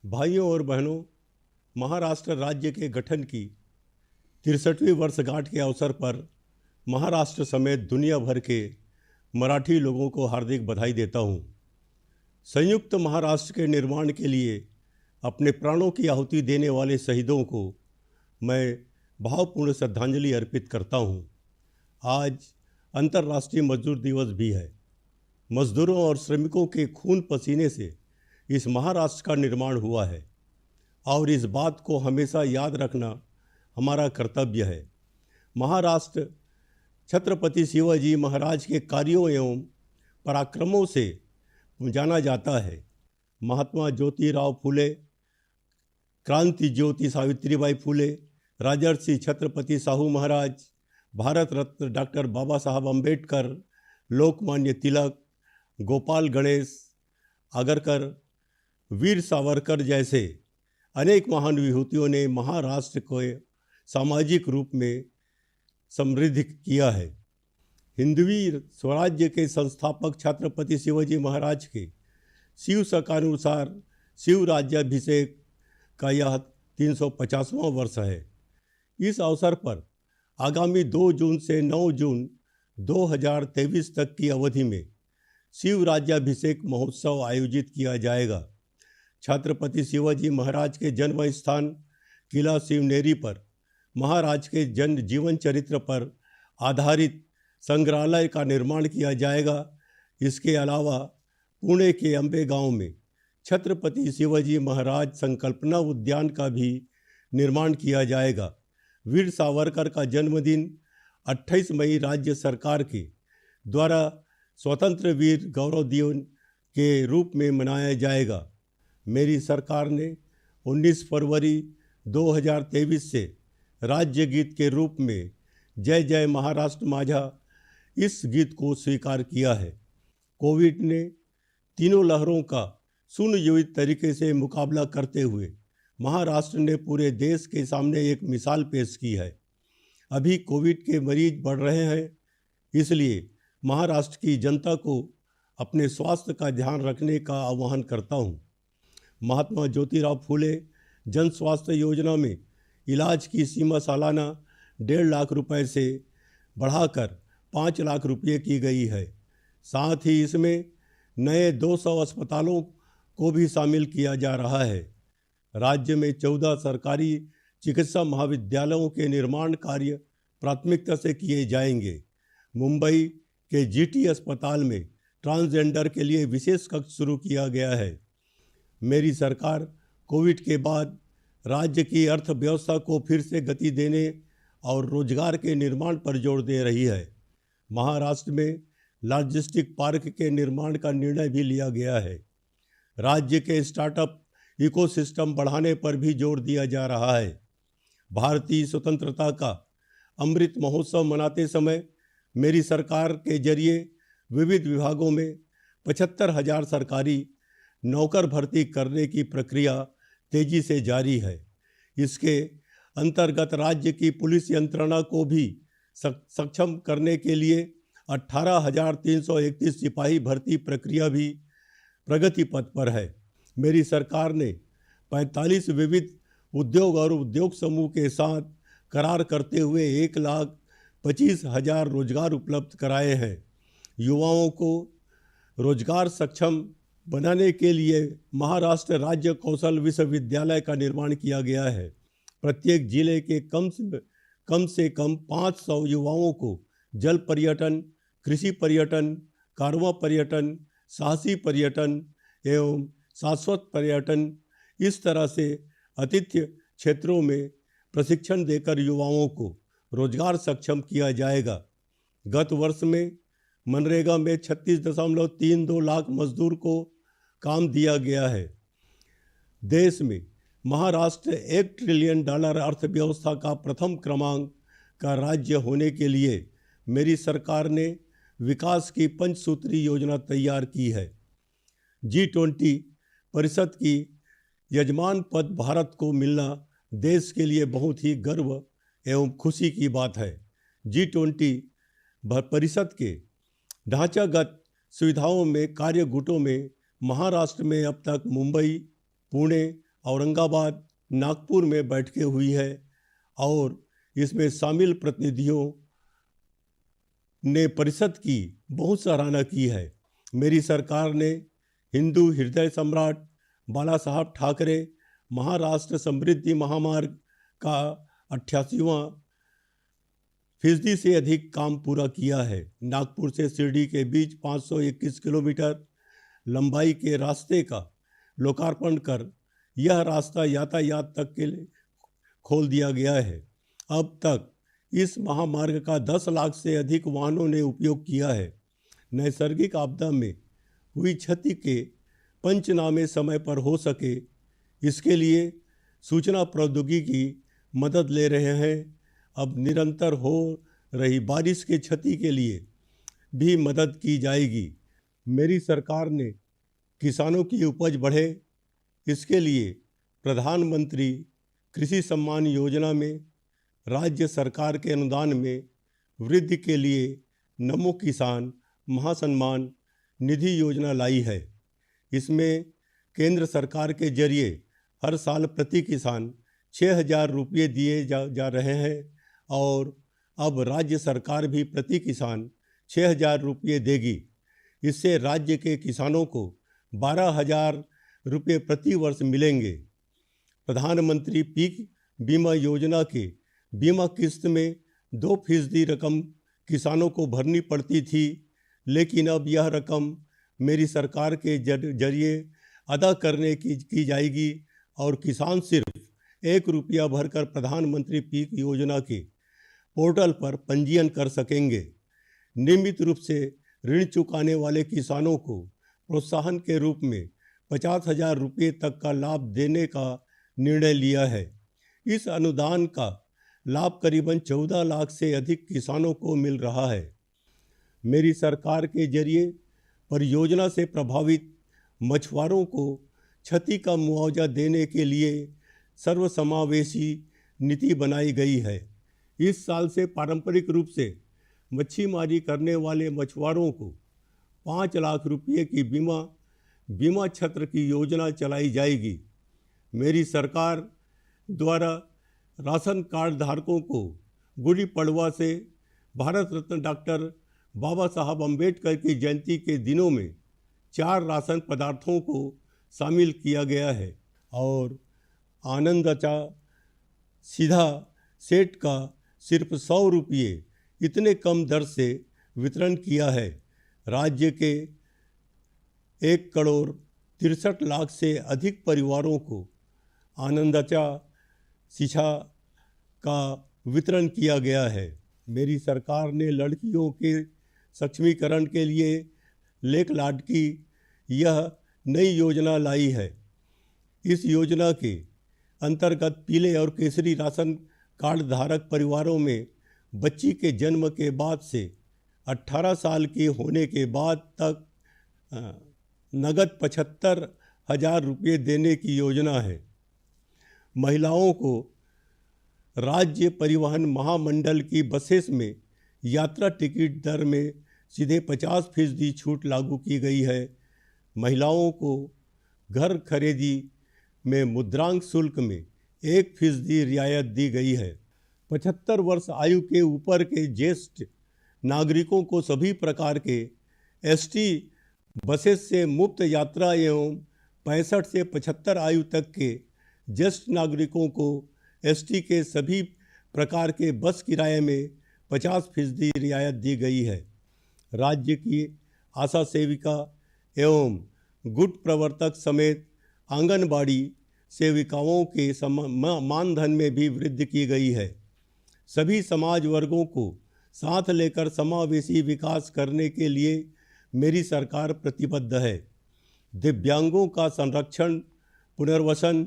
भाइयों और बहनों, महाराष्ट्र राज्य के गठन की 63वीं वर्षगांठ के अवसर पर महाराष्ट्र समेत दुनिया भर के मराठी लोगों को हार्दिक बधाई देता हूं। संयुक्त महाराष्ट्र के निर्माण के लिए अपने प्राणों की आहुति देने वाले शहीदों को मैं भावपूर्ण श्रद्धांजलि अर्पित करता हूं। आज अंतर्राष्ट्रीय मजदूर दिवस भी है। मजदूरों और श्रमिकों के खून पसीने से इस महाराष्ट्र का निर्माण हुआ है और इस बात को हमेशा याद रखना हमारा कर्तव्य है। महाराष्ट्र छत्रपति शिवाजी महाराज के कार्यों एवं पराक्रमों से जाना जाता है। महात्मा ज्योतिराव फुले, क्रांति ज्योति सावित्रीबाई फुले, राजर्षि छत्रपति साहू महाराज, भारत रत्न डॉक्टर बाबा साहब अम्बेडकर, लोकमान्य तिलक, गोपाल गणेश आगरकर, वीर सावरकर जैसे अनेक महान विभूतियों ने महाराष्ट्र को सामाजिक रूप में समृद्ध किया है। हिंदवी स्वराज्य के संस्थापक छत्रपति शिवाजी महाराज के शिव शकानुसार शिव राज्याभिषेक का यह 350वां वर्ष है। इस अवसर पर आगामी 2 जून से 9 जून 2023 तक की अवधि में शिव राज्याभिषेक महोत्सव आयोजित किया जाएगा। छत्रपति शिवाजी महाराज के जन्म स्थान किला शिवनेरी पर महाराज के जन्म जीवन चरित्र पर आधारित संग्रहालय का निर्माण किया जाएगा। इसके अलावा पुणे के अंबे गांव में छत्रपति शिवाजी महाराज संकल्पना उद्यान का भी निर्माण किया जाएगा। वीर सावरकर का जन्मदिन 28 मई राज्य सरकार के द्वारा स्वतंत्र वीर गौरव दिवस के रूप में मनाया जाएगा। मेरी सरकार ने 19 फरवरी 2023 से राज्य गीत के रूप में जय जय महाराष्ट्र माझा इस गीत को स्वीकार किया है। कोविड ने तीनों लहरों का सुनियोजित तरीके से मुकाबला करते हुए महाराष्ट्र ने पूरे देश के सामने एक मिसाल पेश की है। अभी कोविड के मरीज बढ़ रहे हैं, इसलिए महाराष्ट्र की जनता को अपने स्वास्थ्य का ध्यान रखने का आह्वान करता हूँ। महात्मा ज्योतिराव फुले जन स्वास्थ्य योजना में इलाज की सीमा सालाना 1.5 लाख रुपए से बढ़ाकर 5 लाख रुपये की गई है। साथ ही इसमें नए 200 अस्पतालों को भी शामिल किया जा रहा है। राज्य में 14 सरकारी चिकित्सा महाविद्यालयों के निर्माण कार्य प्राथमिकता से किए जाएंगे। मुंबई के जीटी अस्पताल में ट्रांसजेंडर के लिए विशेष कक्ष शुरू किया गया है। मेरी सरकार कोविड के बाद राज्य की अर्थव्यवस्था को फिर से गति देने और रोजगार के निर्माण पर जोर दे रही है। महाराष्ट्र में लॉजिस्टिक पार्क के निर्माण का निर्णय भी लिया गया है। राज्य के स्टार्टअप इकोसिस्टम बढ़ाने पर भी जोर दिया जा रहा है। भारतीय स्वतंत्रता का अमृत महोत्सव मनाते समय मेरी सरकार के जरिए विविध विभागों में 75,000 सरकारी नौकर भर्ती करने की प्रक्रिया तेजी से जारी है। इसके अंतर्गत राज्य की पुलिस यंत्रणा को भी सक्षम करने के लिए 18,331 सिपाही भर्ती प्रक्रिया भी प्रगति पथ पर है। मेरी सरकार ने 45 विविध उद्योग और उद्योग समूह के साथ करार करते हुए 1,25,000 रोजगार उपलब्ध कराए हैं। युवाओं को रोजगार सक्षम बनाने के लिए महाराष्ट्र राज्य कौशल विश्वविद्यालय का निर्माण किया गया है। प्रत्येक जिले के कम से कम 500 युवाओं को जल पर्यटन, कृषि पर्यटन, कारवां पर्यटन, साहसी पर्यटन एवं शाश्वत पर्यटन इस तरह से आतिथ्य क्षेत्रों में प्रशिक्षण देकर युवाओं को रोजगार सक्षम किया जाएगा। गत वर्ष में मनरेगा में 36.32 लाख मजदूर को काम दिया गया है। देश में महाराष्ट्र $1 ट्रिलियन अर्थव्यवस्था का प्रथम क्रमांक का राज्य होने के लिए मेरी सरकार ने विकास की पंचसूत्री योजना तैयार की है। G20 परिषद की यजमान पद भारत को मिलना देश के लिए बहुत ही गर्व एवं खुशी की बात है। G20 परिषद के ढांचागत सुविधाओं में कार्य गुटों में महाराष्ट्र में अब तक मुंबई, पुणे औरंगाबाद, नागपुर में बैठकें हुई है और इसमें शामिल प्रतिनिधियों ने परिषद की बहुत सराहना की है। मेरी सरकार ने हिंदू हृदय सम्राट बाला साहब ठाकरे महाराष्ट्र समृद्धि महामार्ग का 88वां फीसदी से अधिक काम पूरा किया है। नागपुर से शिरडी के बीच 521 किलोमीटर लंबाई के रास्ते का लोकार्पण कर यह रास्ता यातायात तक के लिए खोल दिया गया है। अब तक इस महामार्ग का 10 लाख से अधिक वाहनों ने उपयोग किया है। नैसर्गिक आपदा में हुई क्षति के पंचनामे समय पर हो सके, इसके लिए सूचना प्रौद्योगिकी मदद ले रहे हैं। अब निरंतर हो रही बारिश के क्षति के लिए भी मदद की जाएगी। मेरी सरकार ने किसानों की उपज बढ़े, इसके लिए प्रधानमंत्री कृषि सम्मान योजना में राज्य सरकार के अनुदान में वृद्धि के लिए नमो किसान महासम्मान निधि योजना लाई है। इसमें केंद्र सरकार के जरिए हर साल प्रति किसान 6,000 रुपये दिए जा रहे हैं और अब राज्य सरकार भी प्रति किसान 6,000 रुपये देगी। इससे राज्य के किसानों को 12,000 रुपये प्रति वर्ष मिलेंगे। प्रधानमंत्री पीक बीमा योजना के बीमा किस्त में 2% रकम किसानों को भरनी पड़ती थी, लेकिन अब यह रकम मेरी सरकार के जरिए अदा करने की जाएगी और किसान सिर्फ 1 रुपया भरकर प्रधानमंत्री पीक योजना के पोर्टल पर पंजीयन कर सकेंगे। नियमित रूप से ऋण चुकाने वाले किसानों को प्रोत्साहन के रूप में 50,000 रुपये तक का लाभ देने का निर्णय लिया है। इस अनुदान का लाभ करीबन 14 लाख से अधिक किसानों को मिल रहा है। मेरी सरकार के जरिए परियोजना से प्रभावित मछुआरों को क्षति का मुआवजा देने के लिए सर्वसमावेशी नीति बनाई गई है। इस साल से पारंपरिक रूप से मच्छीमारी करने वाले मछुआरों को 5 लाख रुपये की बीमा छत्र की योजना चलाई जाएगी। मेरी सरकार द्वारा राशन कार्ड धारकों को गुड़ी पड़वा से भारत रत्न डॉक्टर बाबा साहब अम्बेडकर की जयंती के दिनों में 4 राशन पदार्थों को शामिल किया गया है और आनंदचा सीधा सेट का सिर्फ 100 रुपये इतने कम दर से वितरण किया है। राज्य के 1,63,00,000 से अधिक परिवारों को आनंदचा शिक्षा का वितरण किया गया है। मेरी सरकार ने लड़कियों के सक्षमीकरण के लिए लेक लाडकी यह नई योजना लाई है। इस योजना के अंतर्गत पीले और केसरी राशन कार्ड धारक परिवारों में बच्ची के जन्म के बाद से 18 साल के होने के बाद तक नगद 75,000 रुपये देने की योजना है। महिलाओं को राज्य परिवहन महामंडल की बसेस में यात्रा टिकट दर में सीधे 50% छूट लागू की गई है। महिलाओं को घर खरीदी में मुद्रांक शुल्क में 1% रियायत दी गई है। 75 वर्ष आयु के ऊपर के ज्येष्ठ नागरिकों को सभी प्रकार के एसटी बसेस से मुफ्त यात्रा एवं 65 से 75 आयु तक के ज्येष्ठ नागरिकों को एसटी के सभी प्रकार के बस किराए में 50% रियायत दी गई है। राज्य की आशा सेविका एवं गुट प्रवर्तक समेत आंगनबाड़ी सेविकाओं के मानधन में भी वृद्धि की गई है। सभी समाज वर्गों को साथ लेकर समावेशी विकास करने के लिए मेरी सरकार प्रतिबद्ध है। दिव्यांगों का संरक्षण, पुनर्वसन,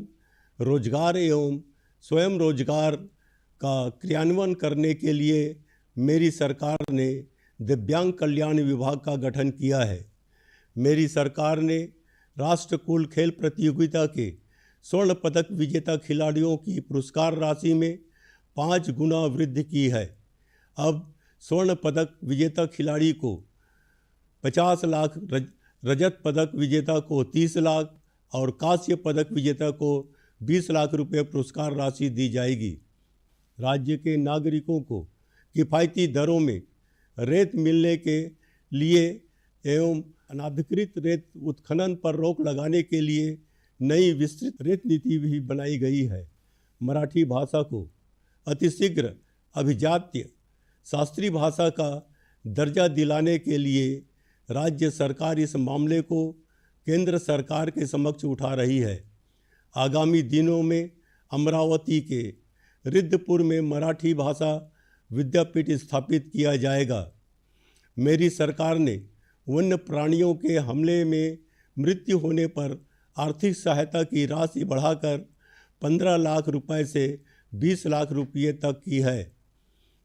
रोजगार एवं स्वयं रोजगार का क्रियान्वयन करने के लिए मेरी सरकार ने दिव्यांग कल्याण विभाग का गठन किया है। मेरी सरकार ने राष्ट्रकुल खेल प्रतियोगिता के स्वर्ण पदक विजेता खिलाड़ियों की पुरस्कार राशि में 5 गुना वृद्धि की है। अब स्वर्ण पदक विजेता खिलाड़ी को 50 लाख, रजत पदक विजेता को 30 लाख और कांस्य पदक विजेता को 20 लाख रुपए पुरस्कार राशि दी जाएगी। राज्य के नागरिकों को किफ़ायती दरों में रेत मिलने के लिए एवं अनाधिकृत रेत उत्खनन पर रोक लगाने के लिए नई विस्तृत रेत नीति भी बनाई गई है। मराठी भाषा को अतिशीघ्र अभिजात्य शास्त्रीय भाषा का दर्जा दिलाने के लिए राज्य सरकार इस मामले को केंद्र सरकार के समक्ष उठा रही है। आगामी दिनों में अमरावती के रिद्धपुर में मराठी भाषा विद्यापीठ स्थापित किया जाएगा। मेरी सरकार ने वन्य प्राणियों के हमले में मृत्यु होने पर आर्थिक सहायता की राशि बढ़ाकर 15 लाख रुपए से 20 लाख रुपये तक की है।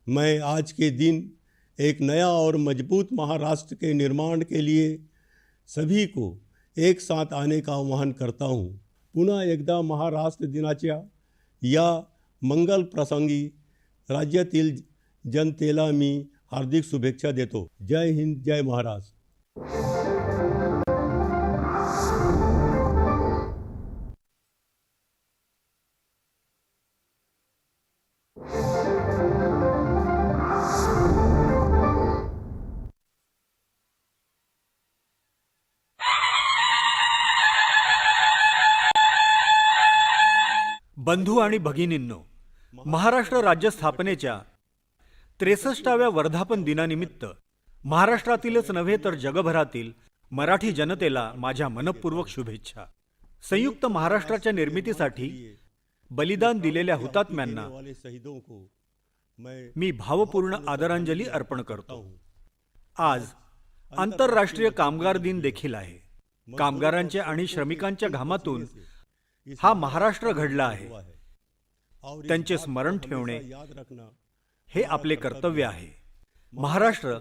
मैं आज के दिन एक नया और मजबूत महाराष्ट्र के निर्माण के लिए सभी को एक साथ आने का आह्वान करता हूँ। पुन्हा एकदा महाराष्ट्र दिनाच्या या मंगल प्रसंगी राज्यातील जनतेला मी हार्दिक शुभेच्छा देतो। जय हिंद, जय महाराष्ट्र। बंधू आणि भगिनींनो, महाराष्ट्र राज्य स्थापनेच्या 63व्या वर्धापन दिनानिमित्त महाराष्ट्रातीलच नव्हे तर जगभरातील मराठी जनतेला माझ्या मनपूर्वक शुभेच्छा। संयुक्त महाराष्ट्राच्या निर्मितीसाठी बलिदान दिलेल्या हुतात्म्यांना मी भावपूर्ण आदरांजली अर्पण करतो। आज आंतरराष्ट्रीय कामगार दिन देखील आहे। कामगारांच्या आणि श्रमिकांच्या घामातून हा महाराष्ट्र घडला आहे। त्यांचे स्मरण ठेवणे हे आपले कर्तव्य आहे। महाराष्ट्र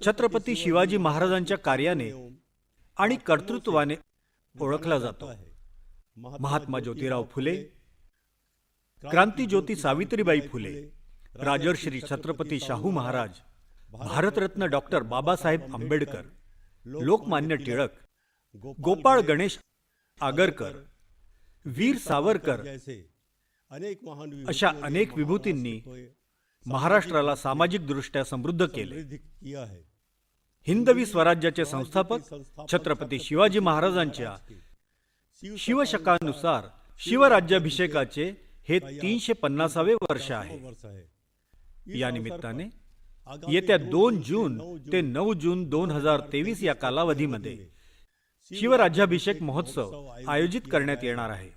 छत्रपती शिवाजी महाराजांच्या कार्याने आणि कर्तृत्वाने ओळखला जातो। महात्मा ज्योतिराव फुले, क्रांतिज्योती सावित्रीबाई फुले, राजर्षी छत्रपती शाहू महाराज, भारतरत्न डॉक्टर बाबासाहेब आंबेडकर, लोकमान्य टिळक, गोपाळ गणेश आगरकर, वीर सावरकर अशा अनेक विभूतींनी महाराष्ट्राला सामाजिक दृष्ट्या समृद्ध केले। हिंदवी स्वराज्याचे संस्थापक छत्रपती शिवाजी महाराजांच्या शिवशकानुसार शिवराज्याभिषेकाचे हे 350वे वर्ष आहे। या निमित्ताने येत्या 2 जून ते 9 जून 2023 या कालावधीमध्ये शिवराज्याभिषेक महोत्सव आयोजित करण्यात येणार आहे।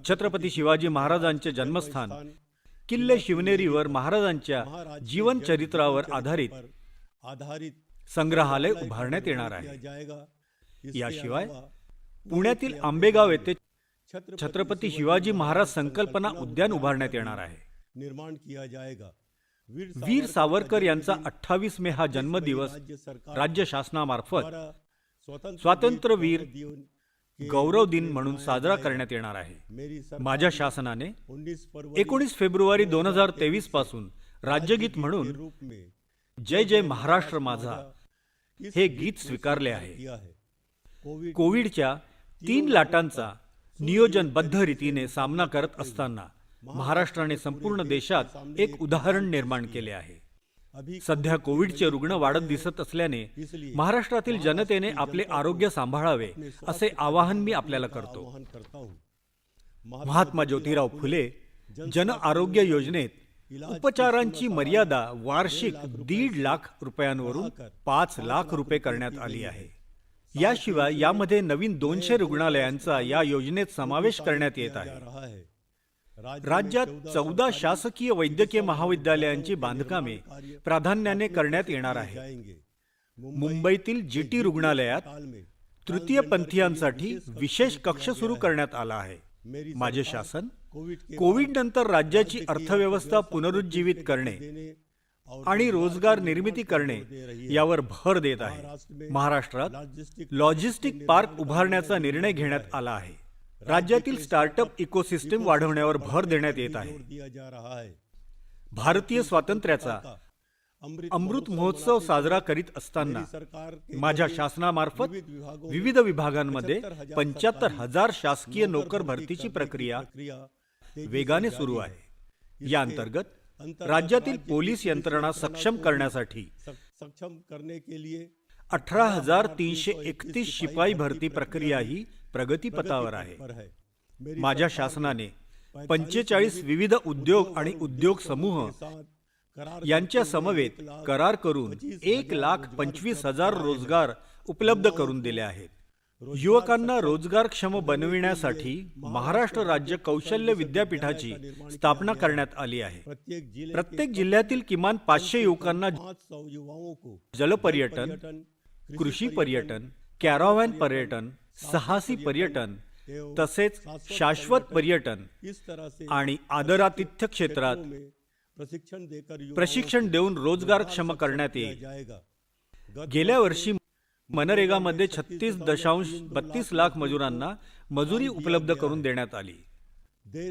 छत्रपती शिवाजी महाराजांचे जन्मस्थान किल्ले शिवनेरीवर महाराजांच्या जीवन चरित्रावर आधारित संग्रहालय उभारण्यात येणार आहे। याशिवाय पुण्यातील आंबेगाव येथे छत्रपती शिवाजी महाराज संकल्पना उद्यान उभारण्यात येणार आहे। निर्माण किया जाएगा। वीर सावरकर यांचा 28 मे हा जन्मदिवस राज्य शासनामार्फत स्वातंत्र्यवीर गौरव दिन म्हणून साजरा करण्यात येणार आहे। माझ्या शासनाने 19 फेब्रुवारी 2023 पासून राज्यगीत म्हणून जय जय महाराष्ट्र माझा हे गीत स्वीकारले आहे। कोविडच्या 3 लाटांचा नियोजनबद्ध रीतीने सामना करत असताना महाराष्ट्राने संपूर्ण देशात एक उदाहरण निर्माण केले आहे। सध्या कोविडचे रुग्ण वाढत दिसत असल्याने महाराष्ट्रातील जनतेने आपले आरोग्य सांभाळावे असे आवाहन मी आपल्याला करतो। महात्मा ज्योतिराव फुले जन आरोग्य योजनेत उपचारांची मर्यादा वार्षिक 1.5 लाख रुपयांवरून 5 लाख रुपये करण्यात आली आहे। याशिवाय यामध्ये नवीन 200 रुग्णालयांचा या योजनेत समावेश करण्यात येत आहे। राज्यात 14 शासकीय वैद्यकीय महाविद्यालयांची बांधकामे प्राधान्याने करण्यात येणार आहे। मुंबईतील जीटी रुग्णालयात तृतीय पंथीयांसाठी विशेष कक्ष सुरू करण्यात आला आहे। माझे शासन कोविड नंतर राज्याची अर्थव्यवस्था पुनरुज्जीवित करणे आणि रोजगार निर्मिती करणे यावर भर देत आहे। महाराष्ट्रात लॉजिस्टिक पार्क उभारण्याचा निर्णय घेण्यात आला आहे। राज्यातील स्टार्टअप इकोसिस्टम वाढवण्यावर भर देण्यात येत आहे। भारतीय स्वातंत्र्याचा अमृत महोत्सव साजरा करीत असताना माझ्या शासनामार्फत विविध विभागांमध्ये 75,000 शासकीय नोकर भरतीची प्रक्रिया वेगाने सुरू आहे। या अंतर्गत राज्यातील पोलीस यंत्रणा सक्षम करण्यासाठी 18,331 शिपाई भरती प्रक्रिया ही प्रगतीपथावर आहे। माझ्या शासनाने 45 विविध उद्योग आणि उद्योग समूह यांच्या समवेत करार करून 1,25,000 रोजगार उपलब्ध करून दिले आहेत। युवकांना रोजगारक्षम बनविण्यासाठी महाराष्ट्र राज्य कौशल्य विद्यापीठाची स्थापना करण्यात आली आहे। प्रत्येक जिल्ह्यातील किमान 500 युवकांना जलपर्यटन, कृषी पर्यटन, कॅराव्हॅन पर्यटन, साहसी पर्यटन तसेच शाश्वत पर्यटन आणि आदरातिथ्य क्षेत्रात प्रशिक्षण देऊन रोजगारक्षम करण्यात येईल। गेल्या वर्षी मनरेगामध्ये 36.32 लाख मजुरांना मजुरी उपलब्ध करून देण्यात आली।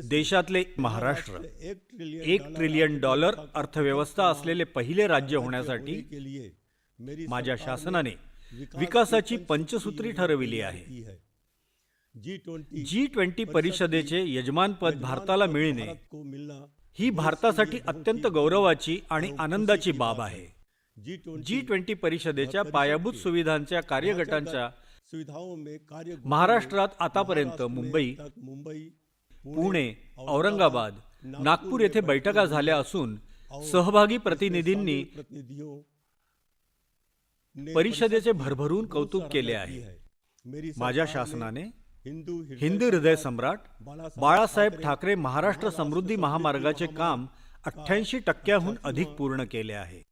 देशातले महाराष्ट्र $1 ट्रिलियन अर्थव्यवस्था असलेले पहिले राज्य होण्यासाठी माझ्या शासनाने विकासाची पंचसूत्री ठरविली आहे। G20 परिषदेचे यजमानपद भारताला मिळणे ही भारतासाठी अत्यंत गौरवाची आणि आनंदाची बाब आहे। G20 परिषदेच्या पायाभूत सुविधांच्या कार्यगटांच्या महाराष्ट्रात आतापर्यंत मुंबई, पुणे, औरंगाबाद, नागपूर येथे बैठका झाल्या असून सहभागी प्रतिनिधींनी परिषदेचे भरभरून कौतुक केले आहे। माझ्या शासनाने हिंदू हृदय सम्राट बाळासाहेब ठाकरे महाराष्ट्र समृद्धी महामार्गाचे काम 88% अधिक पूर्ण केले आहे।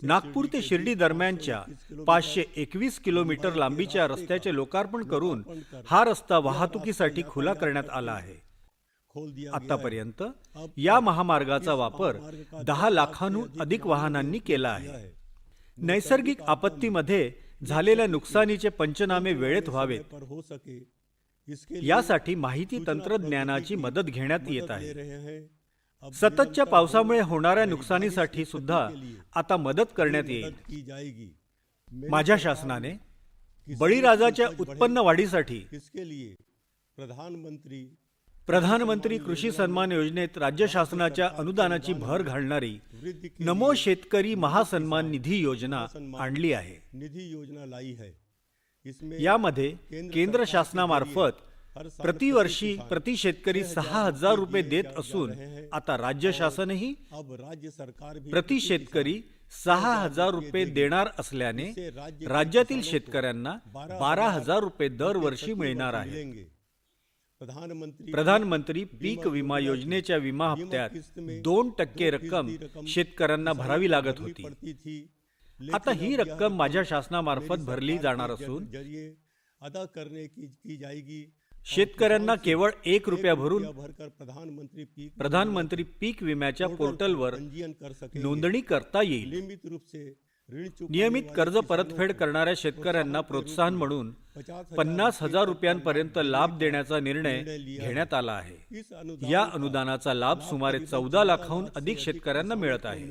नागपूर ते शिर्डी दरम्यानच्या 521 किलोमीटर लांबीच्या रस्त्याचे लोकार्पण करून हा रस्ता वाहतुकीसाठी खुला करण्यात आला आहे। आतापर्यंत या महामार्गाचा वापर 10 लाखांहून अधिक वाहनांनी केला आहे। नैसर्गिक आपत्तीमध्ये झालेल्या नुकसानीचे पंचनामे वेळेत व्हावेत यासाठी माहिती तंत्रज्ञानाची मदत घेण्यात येत आहे। सततच्या पावसामुळे होणाऱ्या नुकसानीसाठी सुद्धा आता मदत करण्यात येईल। माझ्या शासनाने बळीराजाच्या उत्पन्न वाढीसाठी प्रधानमंत्री कृषी सन्मान योजनेत राज्य शासनाच्या अनुदानाची भर घालणारी नमो शेतकरी महासन्मान निधी योजना आणली आहे। यामध्ये केंद्र शासनामार्फत प्रतिवर्षी प्रति शेतकरी 6,000 रुपये देत असून आता राज्य शासनही प्रति शेतकरी 6,000 रुपये देणार असल्याने राज्यातील शेतकऱ्यांना 12,000 रुपये दरवर्षी मिळणार आहे। प्रधानमंत्री पीक विमा योजनेच्या विमा हप्त्यात 2% रक्कम शेतकऱ्यांना भरावी लागत होती। आता ही रक्कम माझ्या शासनामार्फत भरली जाणार असून शेतकऱ्यांना केवळ 1 रुपया भरून प्रधानमंत्री पीक विम्याच्या पोर्टलवर नोंदणी करता येईल। नियमित कर्ज परतफेड करणाऱ्या शेतकऱ्यांना प्रोत्साहन म्हणून 50,000 रुपयांपर्यंत लाभ देण्याचा निर्णय घेण्यात आला आहे। या अनुदानाचा लाभ सुमारे 14 लाखांहून अधिक शेतकऱ्यांना मिळत आहे।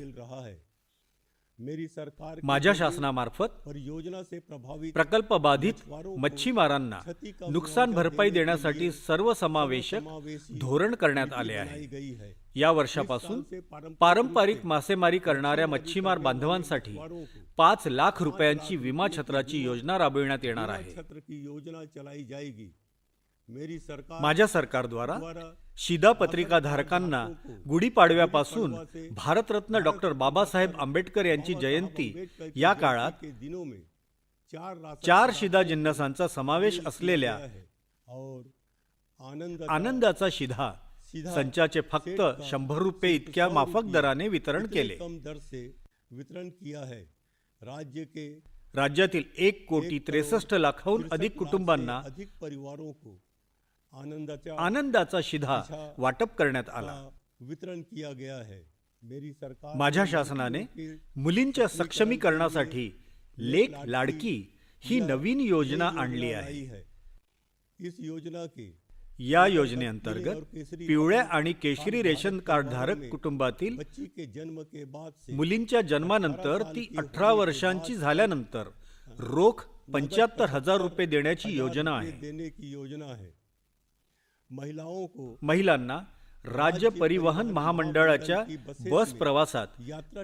माझ्या शासनामार्फत प्रकल्प बाधित मच्छीमारांना नुकसान भरपाई देण्यासाठी सर्वसमावेशक धोरण करण्यात आले आहे। या वर्षापासून पारंपरिक मासेमारी करणाऱ्या मच्छीमार बांधवांसाठी 5 लाख रुपयांची विमा छत्राची योजना राबविण्यात येणार आहे। माझ्या सरकारद्वारा शिधापत्रिका धारकांना गुढीपाडव्यापासून भारतरत्न डॉक्टर बाबासाहेब आंबेडकर यांची जयंती या काळात 4 शिधा जिन्नसांचा समावेश असलेल्या आनंदाचा शिधा संचाचे फक्त 100 रुपये इतक्या माफक दराने वितरण केले। राज्यातील 1,63,00,000 अधिक कुटुंबांना आनंदाचा शिधा वाटप करण्यात आला। माझ्या शासनाने मुलींच्या सक्षमीकरणासाठी लेक लाडकी ही नवीन योजना आणली आहे। या योजनेअंतर्गत पिवळ्या आणि केशरी रेशन कार्ड धारक कुटुंबातील बच्ची के जन्म के बाद से मुलींच्या जन्मानंतर ती 18 वर्षांची झाल्यानंतर रोख 75,000 रुपये देण्याची योजना आहे. देने की योजना है. महिलाओं को महिलांना राज्य परिवहन महामंडळाच्या बस प्रवासात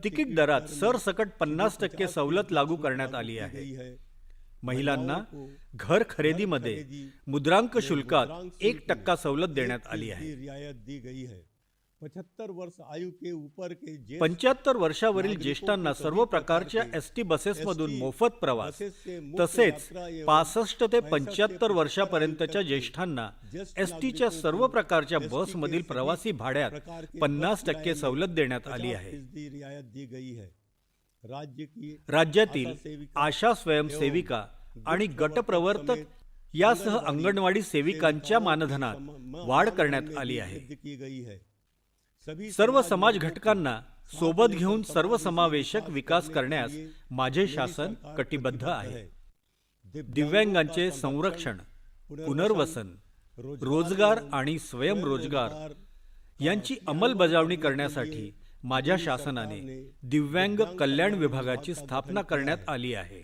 तिकीट दरात सरसकट 50% सवलत लागू करण्यात आली आहे. महिलांना घर खरेदीमध्ये मुद्रांक शुल्कात 1% सवलत देण्यात आली आहे. रियायत दी गई है. 75 वर्ष आयु के ऊपर के 75 वर्षावरील ज्येष्ठांना सर्व प्रकारच्या एसटी बसेसमधून मोफत प्रवास, तसेच 65 ते 75 वर्षापर्यंतच्या ज्येष्ठांना एसटीच्या सर्व प्रकारच्या बसमधील प्रवासी भाड्यात 50% सवलत देण्यात आली आहे. रियायत दी गई है. राज्यातील आशा स्वयंसेविका आणि गटप्रवर्तक यासह अंगणवाडी सेविकांच्या मानधनात वाढ करण्यात आली आहे. सर्व समाज घटकांना सोबत घेऊन सर्वसमावेशक विकास करण्यास माझे शासन कटिबद्ध आहे. दिव्यांगांचे संरक्षण, पुनर्वसन, रोजगार आणि स्वयंरोजगार यांची अंमलबजावणी करण्यासाठी माझ्या शासनाने दिव्यांग कल्याण विभागाची स्थापना करण्यात आली आहे.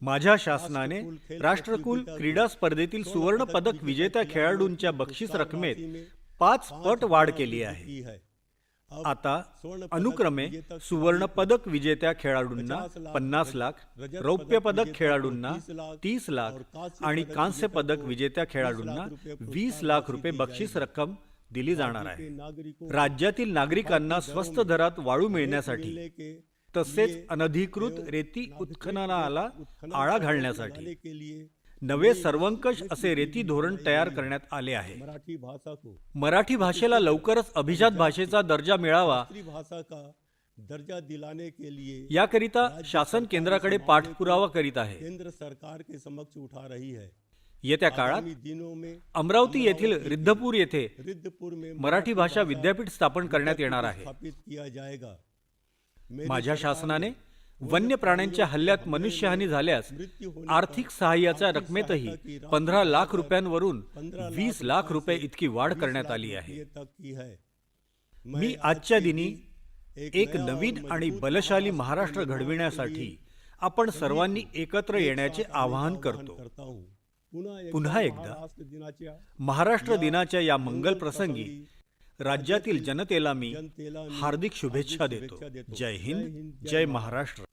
माझ्या शासनाने राष्ट्रकुल क्रीडा स्पर्धेतील सुवर्ण पदक विजेत्या खेळाडूंच्या बक्षीस रकमेत 5 पट वाढ केली आहे. आता अनुक्रमे सुवर्ण पदक विजेत्या खेळाडूंना 50 लाख, रौप्य पदक खेळाडूंना 30 लाख आणि कांस्य पदक विजेत्या खेळाडूंना 20 लाख रुपये बक्षीस रक्कम दिली जाणार आहे. राज्यातील नागरिकांना स्वस्त दरात वाळू मिळण्यासाठी तसेच अनधिकृत रेती उत्खननाला आळा घालण्यासाठी नवे सर्वंकष असे रेती धोरण तयार करण्यात आले आहे. मराठी भाषेला लवकरच अभिजात भाषेचा दर्जा मिळावा याकरिता शासन केंद्राकडे पाठपुरावा करीत आहे. केंद्र सरकार के समक्ष उठा रही है. येत्या काळात अमरावती येथील रिद्धपूर येथे मराठी भाषा विद्यापीठ स्थापन करण्यात येणार आहे. माझ्या शासनाने वन्य प्राण्यांच्या हल्ल्यात मनुष्यहानी झाल्यास आर्थिक सहाय्याच्या रकमेतही 15 लाख रुपयांवरून 20 लाख रुपये इतकी वाढ करण्यात आली आहे. मी आजच्या दिनी एक नवीन आणि बलशाली महाराष्ट्र घडविण्यासाठी आपण सर्वांनी एकत्र येण्याचे आवाहन करतो. पुन्हा एकदा महाराष्ट्र दिनाच्या या मंगल प्रसंगी राज्यातील जनतेला मी हार्दिक शुभेच्छा देतो. जय हिंद, जय महाराष्ट्र.